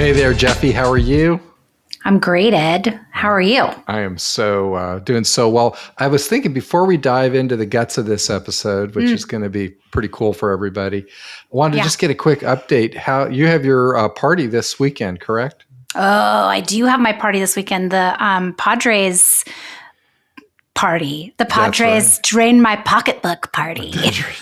Hey there, Jefi. How are you? I'm great, Ed. How are you? I am doing so well. I was thinking before we dive into the guts of this episode, which is going to be pretty cool for everybody, I wanted to just get a quick update. How you have your party this weekend, correct? Oh, I do have my party this weekend. The Padres party. The Padres drain my pocketbook party.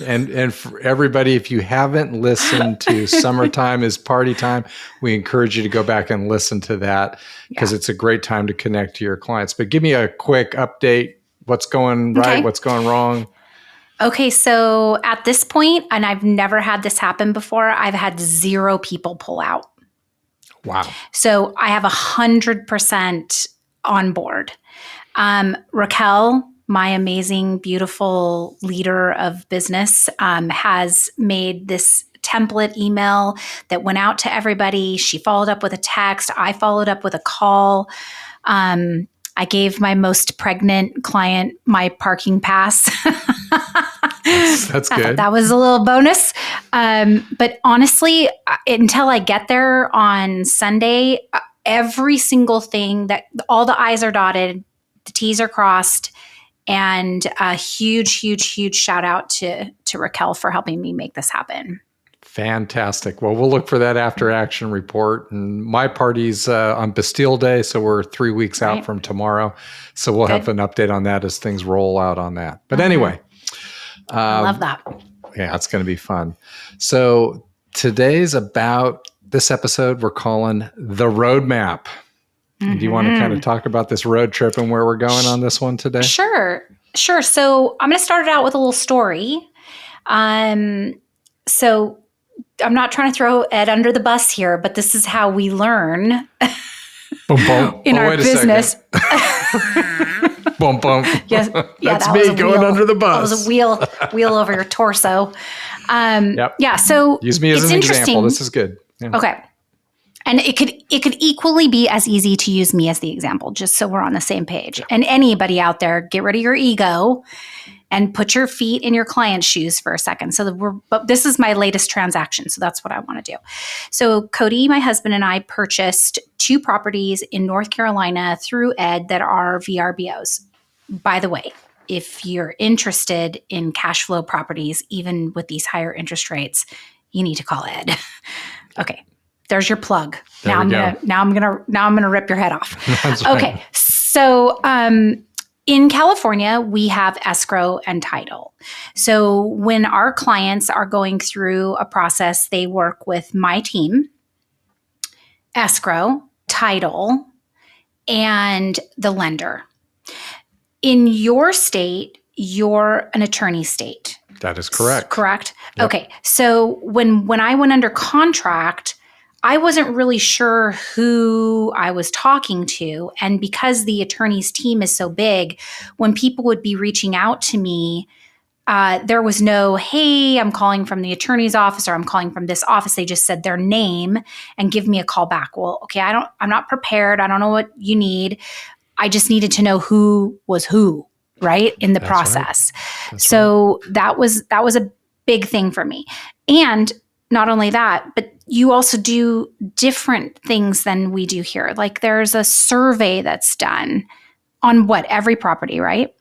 And for everybody, if you haven't listened to Summertime is Party Time, we encourage you to go back and listen to that because it's a great time to connect to your clients. But give me a quick update. What's going right? What's going wrong? Okay, so at this point, and I've never had this happen before, I've had 0 people pull out. Wow. So I have 100% on board. Raquel, my amazing, beautiful leader of business, has made this template email that went out to everybody. She followed up with a text. I followed up with a call. I gave my most pregnant client my parking pass. That's good. That was a little bonus. But honestly, until I get there on Sunday, every single thing that all the I's are dotted, the T's are crossed, and a huge, huge, huge shout out to Raquel for helping me make this happen. Fantastic. Well, we'll look for that after action report. And my party's on Bastille Day, so we're 3 weeks out from tomorrow. So we'll have an update on that as things roll out on that. But anyway. I love that. Yeah, it's going to be fun. So today's about this episode we're calling The Roadmap. Do you want to kind of talk about this road trip and where we're going on this one today? Sure. So I'm going to start it out with a little story. So I'm not trying to throw Ed under the bus here, but this is how we learn in our business. Boom, boom. Yes, That's that me going under the bus. That was a wheel over your torso. Yep. Yeah. So use me as an example. This is good. Yeah. Okay. And it could equally be as easy to use me as the example, just so we're on the same page. And anybody out there, get rid of your ego and put your feet in your client's shoes for a second. But this is my latest transaction, so that's what I want to do. So Cody, my husband, and I purchased 2 properties in North Carolina through Ed that are VRBOs. By the way, if you're interested in cash flow properties, even with these higher interest rates, you need to call Ed. Okay. There's your plug. Now I'm gonna rip your head off. Okay. Right. So in California, we have escrow and title. So when our clients are going through a process, they work with my team, escrow, title, and the lender. In your state, you're an attorney state. That is correct. Correct? Yep. Okay. So when I went under contract, I wasn't really sure who I was talking to. And because the attorney's team is so big, when people would be reaching out to me, there was no, hey, I'm calling from the attorney's office or I'm calling from this office. They just said their name and give me a call back. Well, okay, I'm not prepared. I don't know what you need. I just needed to know who was who, right? In the process. Right. So that was a big thing for me. And not only that, but you also do different things than we do here. Like there's a survey that's done on every property, right?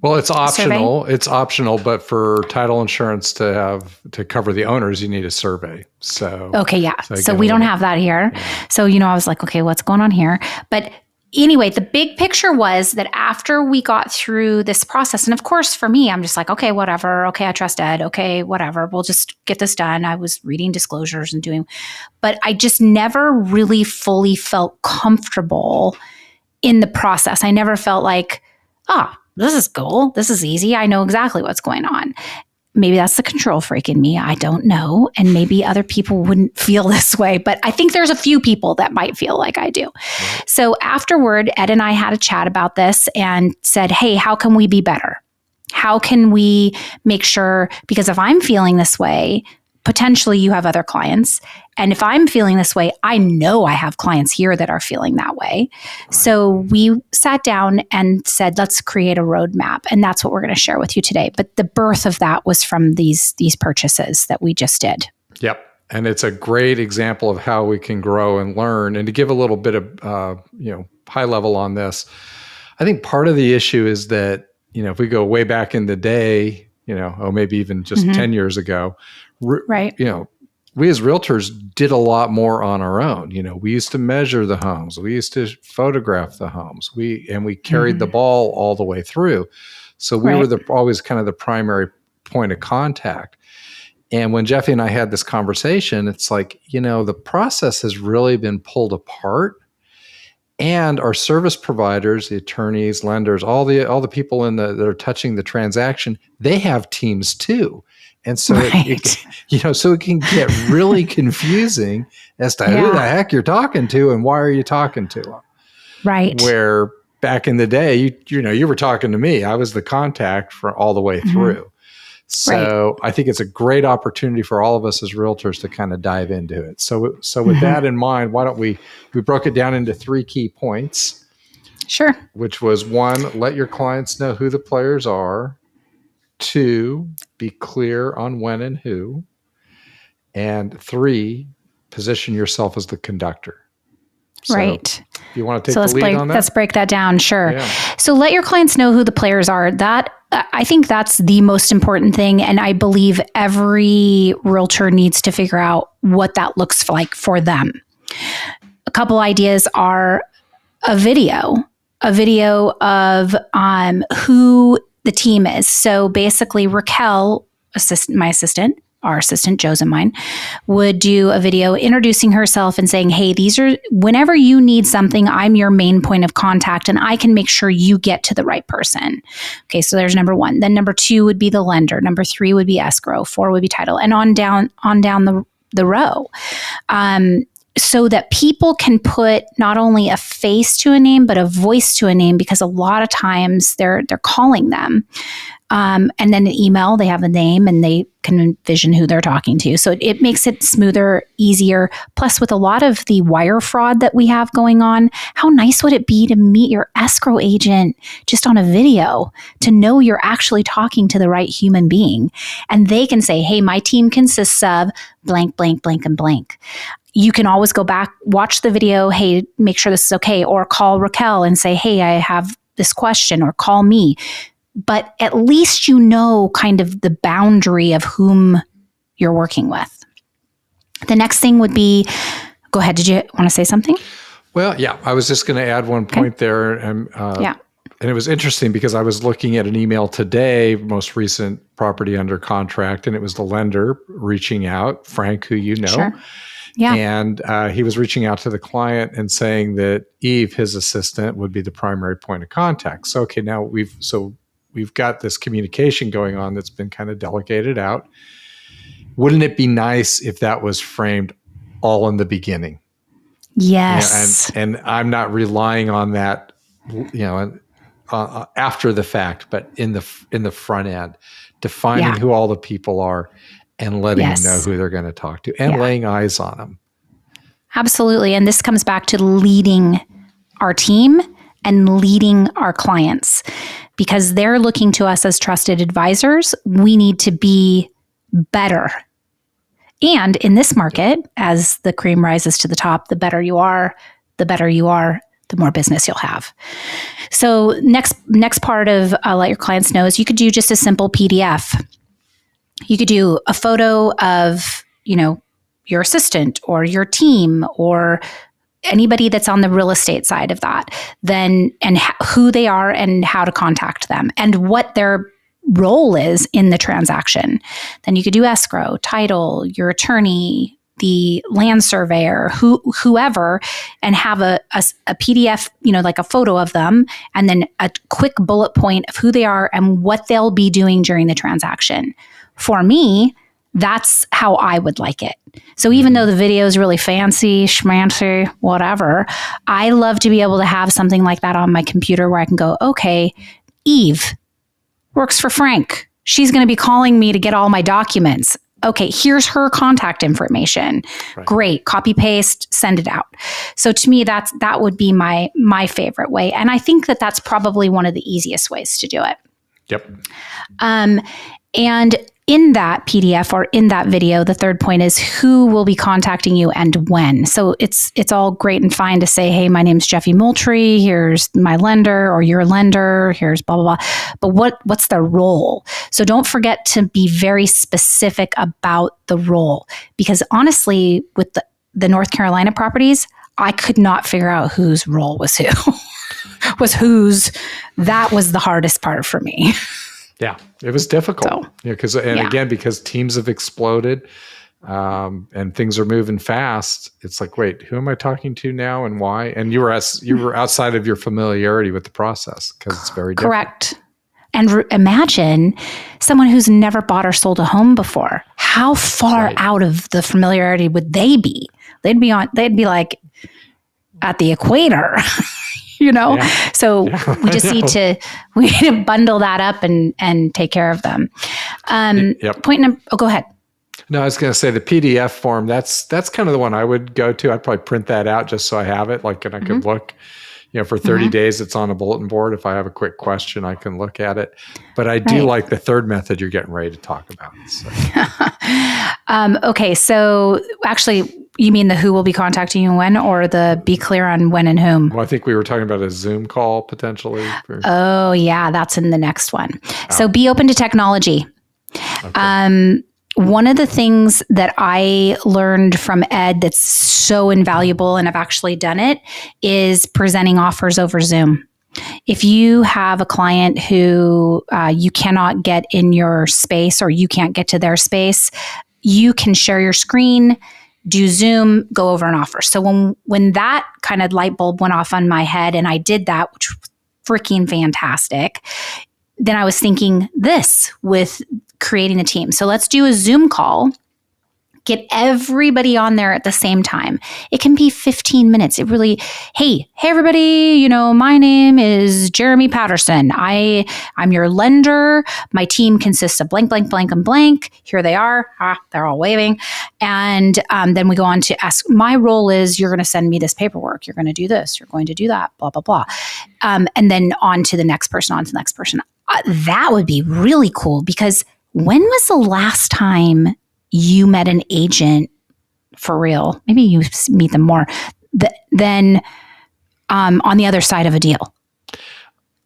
Well, it's optional. Survey? It's optional, but for title insurance to cover the owners, you need a survey. So okay, yeah. So we don't have that here. Yeah. So I was like, okay, what's going on here? But anyway, the big picture was that after we got through this process, and of course for me, I'm just like, okay, whatever. Okay, I trust Ed. Okay, whatever. We'll just get this done. I was reading disclosures and but I just never really fully felt comfortable in the process. I never felt like, this is cool. This is easy. I know exactly what's going on. Maybe that's the control freak in me. I don't know. And maybe other people wouldn't feel this way, but I think there's a few people that might feel like I do. Right. So afterward, Ed and I had a chat about this and said, hey, how can we be better? How can we make sure, because if I'm feeling this way, potentially you have other clients. And if I'm feeling this way, I know I have clients here that are feeling that way. Right. So we sat down and said, let's create a roadmap. And that's what we're going to share with you today. But the birth of that was from these purchases that we just did. Yep. And it's a great example of how we can grow and learn. And to give a little bit of, high level on this, I think part of the issue is that, if we go way back in the day, maybe even just 10 years ago, Right. We as realtors did a lot more on our own. We used to measure the homes. We used to photograph the homes. We carried the ball all the way through. So we were always kind of the primary point of contact. And when Jefi and I had this conversation, it's like, the process has really been pulled apart. And our service providers, the attorneys, lenders, all the people that are touching the transaction, they have teams too. And so it can get really confusing as to who the heck you're talking to and why are you talking to them. Right. Where back in the day, you were talking to me. I was the contact for all the way through. So I think it's a great opportunity for all of us as realtors to kind of dive into it. So with that in mind, why don't we broke it down into 3 key points. Sure. Which was 1, let your clients know who the players are. 2, be clear on when and who. And 3, position yourself as the conductor. So right. If you want to take the lead on that? Let's break that down. Sure. Yeah. So let your clients know who the players are. I think that's the most important thing. And I believe every realtor needs to figure out what that looks like for them. A couple ideas are a video of who the team is. So basically Raquel, my assistant, our assistant, Joe's and mine, would do a video introducing herself and saying, hey, whenever you need something, I'm your main point of contact and I can make sure you get to the right person. Okay, so there's number 1. Then number 2 would be the lender. Number 3 would be escrow. 4 would be title, and on down the row. So that people can put not only a face to a name, but a voice to a name, because a lot of times they're calling them. And then an email, they have a name and they can envision who they're talking to. So it makes it smoother, easier. Plus, with a lot of the wire fraud that we have going on, how nice would it be to meet your escrow agent just on a video, to know you're actually talking to the right human being? And they can say, hey, my team consists of blank, blank, blank, and blank. You can always go back, watch the video, hey, make sure this is okay, or call Raquel and say, hey, I have this question, or call me. But at least you know kind of the boundary of whom you're working with. The next thing would be, go ahead, did you want to say something? Well, yeah, I was just going to add one point there. And it was interesting because I was looking at an email today, most recent property under contract, and it was the lender reaching out, Frank, who you know. Sure. Yeah. And he was reaching out to the client and saying that Eve, his assistant, would be the primary point of contact. So, okay, now we've got this communication going on that's been kind of delegated out. Wouldn't it be nice if that was framed all in the beginning? Yes. And I'm not relying on that, after the fact, but in the front end, defining who all the people are and letting them know who they're going to talk to and laying eyes on them. Absolutely. And this comes back to leading our team and leading our clients, because they're looking to us as trusted advisors. We need to be better. And in this market, as the cream rises to the top, the better you are, the more business you'll have. So next part of let your clients know is you could do just a simple PDF. You could do a photo of, your assistant or your team or anybody that's on the real estate side of that, then, and who they are and how to contact them and what their role is in the transaction. Then you could do escrow, title, your attorney, the land surveyor, whoever, and have a PDF, like a photo of them, and then a quick bullet point of who they are and what they'll be doing during the transaction. For me, that's how I would like it. So even though the video is really fancy, schmancy, whatever, I love to be able to have something like that on my computer where I can go, okay, Eve works for Frank. She's going to be calling me to get all my documents. Okay, here's her contact information. Right. Great, copy paste, send it out. So to me, that would be my favorite way. And I think that's probably one of the easiest ways to do it. Yep. And in that PDF or in that video, the third point is who will be contacting you and when. So it's all great and fine to say, hey, my name's Jefi Moultrie. Here's my lender or your lender. Here's blah, blah, blah. But what's their role? So don't forget to be very specific about the role. Because honestly, with the North Carolina properties, I could not figure out whose role was who. was whose. That was the hardest part for me. Yeah, it was difficult. So, Again, because teams have exploded and things are moving fast. It's like, wait, who am I talking to now and why? And you were outside of your familiarity with the process because it's very different. Correct. And imagine someone who's never bought or sold a home before. How far out of the familiarity would they be? They'd be like at the equator. Yeah. So we just need to bundle that up and take care of them. Point number, go ahead. No, I was going to say the PDF form, that's kind of the one I would go to. I'd probably print that out just so I have it. Like, and I could look, for 30 days, it's on a bulletin board. If I have a quick question, I can look at it. But I do like the third method you're getting ready to talk about. So. Okay. So actually, you mean the who will be contacting you when, or the be clear on when and whom? Well, I think we were talking about a Zoom call potentially. Oh, yeah. That's in the next one. So be open to technology. Okay. One of the things that I learned from Ed that's so invaluable, and I've actually done it, is presenting offers over Zoom. If you have a client who you cannot get in your space or you can't get to their space, you can share your screen, do Zoom, go over an offer. So when that kind of light bulb went off on my head and I did that, which was freaking fantastic, then I was thinking this with creating a team. So let's do a Zoom call, get everybody on there at the same time. It can be 15 minutes. It really, hey everybody, my name is Jeremy Patterson. I'm your lender. My team consists of blank, blank, blank, and blank. Here they are. They're all waving. And then we go on to ask, my role is you're going to send me this paperwork. You're going to do this. You're going to do that, blah, blah, blah. And then on to the next person, on to the next person. That would be really cool, because when was the last time you met an agent for real? Maybe you meet them more than on the other side of a deal.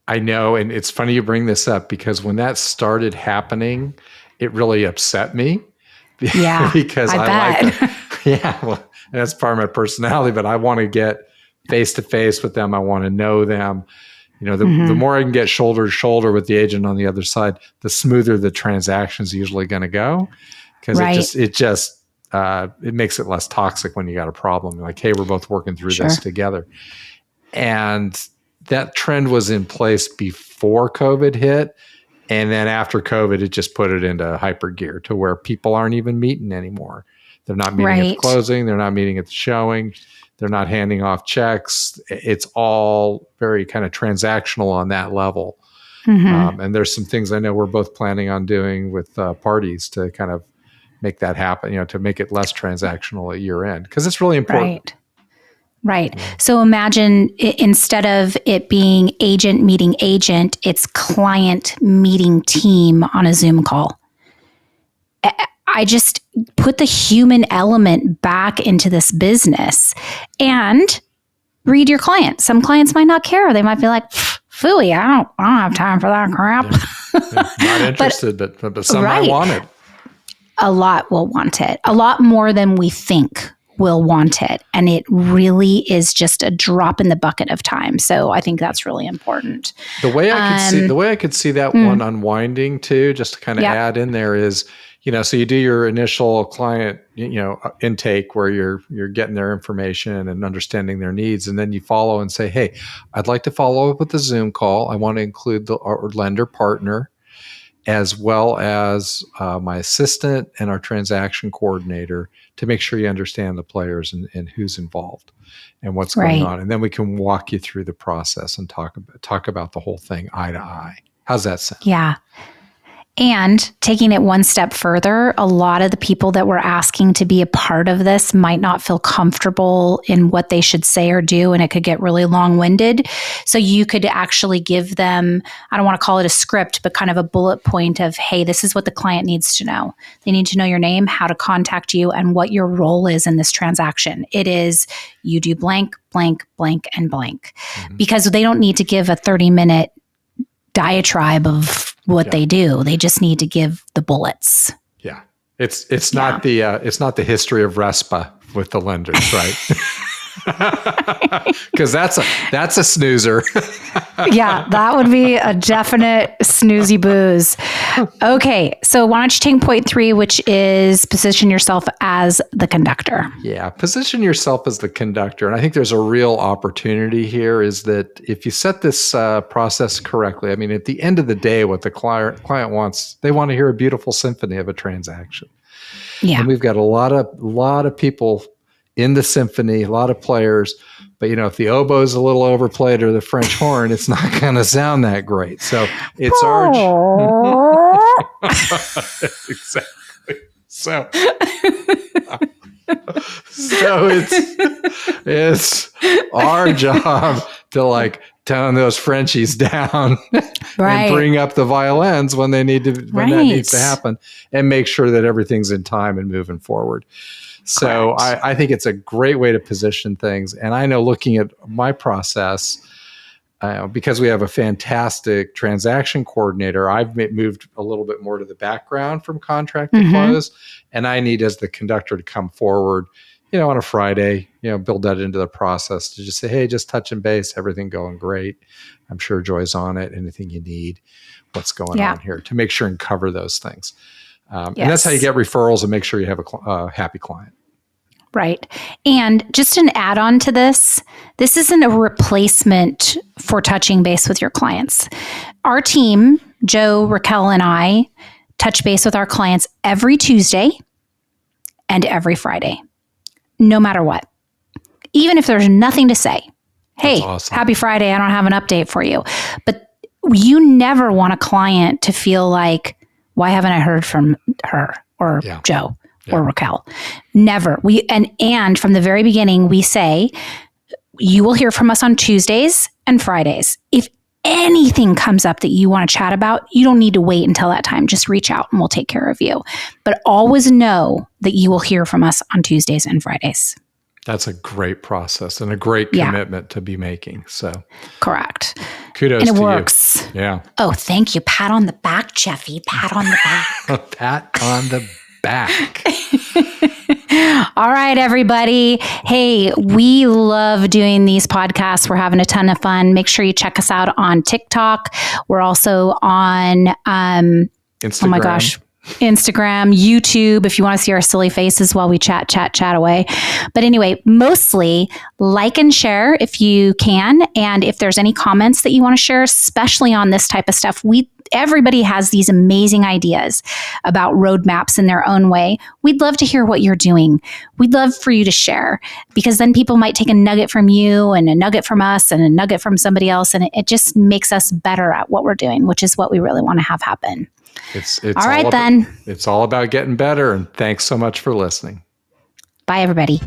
I know. And it's funny you bring this up, because when that started happening, it really upset me. Yeah. Because I bet. like well, that's part of my personality, but I want to get face to face with them. I want to know them. The more I can get shoulder to shoulder with the agent on the other side, the smoother the transaction is usually going to go. Because it makes it less toxic when you got a problem. You're like, hey, we're both working through this together. And that trend was in place before COVID hit. And then after COVID, it just put it into hyper gear to where people aren't even meeting anymore. They're not meeting at the closing. They're not meeting at the showing. They're not handing off checks. It's all very kind of transactional on that level. And there's some things I know we're both planning on doing with parties to kind of make that happen, to make it less transactional at year end, because it's really important. Right. Yeah. So imagine instead of it being agent meeting agent, it's client meeting team on a Zoom call. I just put the human element back into this business and read your client. Some clients might not care. They might be like, phooey, I don't have time for that crap. Not interested, but some might want it. A lot will want it. A lot more than we think will want it. And it really is just a drop in the bucket of time. So I think that's really important. The way I could see that one unwinding too, just to kind of add in there is, so you do your initial client, intake where you're getting their information and understanding their needs. And then you follow and say, hey, I'd like to follow up with a Zoom call. I want to include our lender partner, as well as my assistant and our transaction coordinator, to make sure you understand the players and who's involved and what's going on. And then we can walk you through the process and talk about the whole thing eye to eye. How's that sound? Yeah. And taking it one step further, a lot of the people that we're asking to be a part of this might not feel comfortable in what they should say or do, and it could get really long-winded. So you could actually give them, I don't want to call it a script, but kind of a bullet point of, hey, this is what the client needs to know. They need to know your name, how to contact you, and what your role is in this transaction. It is you do blank, blank, blank, and blank. Because they don't need to give a 30-minute diatribe of what they do. They just need to give the bullets. Yeah. It's not the history of RESPA with the lenders, right? Because that's a snoozer. Yeah, that would be a definite snoozy booze. Okay, so why don't you take point 3, which is position yourself as the conductor. Yeah, position yourself as the conductor. And I think there's a real opportunity here is that if you set this process correctly, I mean, at the end of the day, what the client wants, they want to hear a beautiful symphony of a transaction. Yeah. And we've got a lot of people in the symphony, a lot of players, but if the oboe is a little overplayed or the French horn, it's not going to sound that great. So it's our exactly. So it's our job to tone those Frenchies down and bring up the violins when that needs to happen, and make sure that everything's in time and moving forward. So I think it's a great way to position things. And I know, looking at my process, because we have a fantastic transaction coordinator, I've moved a little bit more to the background from contract to close. And I need, as the conductor, to come forward, on a Friday, build that into the process to just say, hey, just touching base, everything going great. I'm sure Joy's on it. Anything you need, what's going on here, to make sure and cover those things. And that's how you get referrals and make sure you have a happy client. Right. And just an add-on to this isn't a replacement for touching base with your clients. Our team, Joe, Raquel, and I, touch base with our clients every Tuesday and every Friday, no matter what. Even if there's nothing to say. Hey, awesome. Happy Friday, I don't have an update for you. But you never want a client to feel like, why haven't I heard from her or Joe or Raquel? Never. And from the very beginning, we say, you will hear from us on Tuesdays and Fridays. If anything comes up that you want to chat about, you don't need to wait until that time. Just reach out and we'll take care of you. But always know that you will hear from us on Tuesdays and Fridays. That's a great process and a great commitment to be making. So correct. Kudos to you. And it works. Yeah. Oh, thank you. Pat on the back, Jefi. Pat on the back. Pat on the back. All right, everybody. Hey, we love doing these podcasts. We're having a ton of fun. Make sure you check us out on TikTok. We're also on Instagram. Oh my gosh. Instagram, YouTube, if you want to see our silly faces while we chat away. But anyway, mostly like and share if you can. And if there's any comments that you want to share, especially on this type of stuff, everybody has these amazing ideas about roadmaps in their own way. We'd love to hear what you're doing. We'd love for you to share, because then people might take a nugget from you and a nugget from us and a nugget from somebody else. And it just makes us better at what we're doing, which is what we really want to have happen. It's all right, then. It's all about getting better. And thanks so much for listening. Bye, everybody.